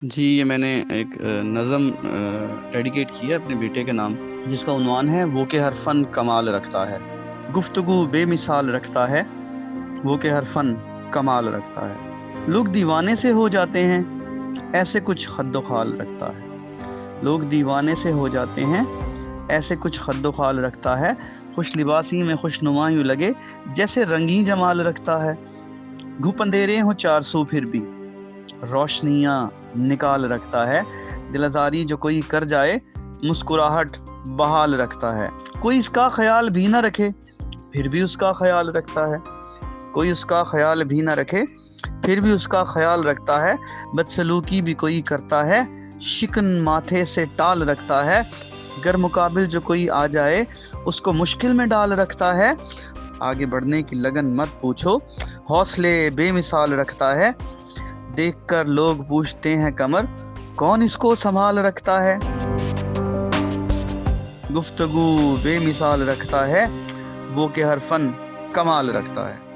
جی، یہ میں نے ایک نظم ڈیڈیکیٹ کی ہے اپنے بیٹے کے نام، جس کا عنوان ہے وہ کہ ہر فن کمال رکھتا ہے۔ گفتگو بے مثال رکھتا ہے، وہ کہ ہر فن کمال رکھتا ہے۔ لوگ دیوانے سے ہو جاتے ہیں، ایسے کچھ خد و خال رکھتا ہے۔ لوگ دیوانے سے ہو جاتے ہیں، ایسے کچھ خد و خال رکھتا ہے۔ خوش لباسی میں خوش نما یوں لگے، جیسے رنگین جمال رکھتا ہے۔ گھوپ اندھیرے ہوں چار سو پھر بھی روشنیاں نکال رکھتا ہے۔ دل آزاری جو کوئی کر جائے، مسکراہٹ بحال رکھتا ہے۔ کوئی اس کا خیال بھی نہ رکھے، پھر بھی اس کا خیال رکھتا ہے۔ کوئی اس کا خیال بھی نہ رکھے، پھر بھی اس کا خیال رکھتا ہے۔ بدسلوکی بھی کوئی کرتا ہے، شکن ماتھے سے ٹال رکھتا ہے۔ گر مقابل جو کوئی آ جائے، اس کو مشکل میں ڈال رکھتا ہے۔ آگے بڑھنے کی لگن مت پوچھو، حوصلے بے مثال رکھتا ہے۔ دیکھ کر لوگ پوچھتے ہیں قمر، کون اس کو سنبھال رکھتا ہے؟ گفتگو بے مثال رکھتا ہے، وہ کہ ہر فن کمال رکھتا ہے۔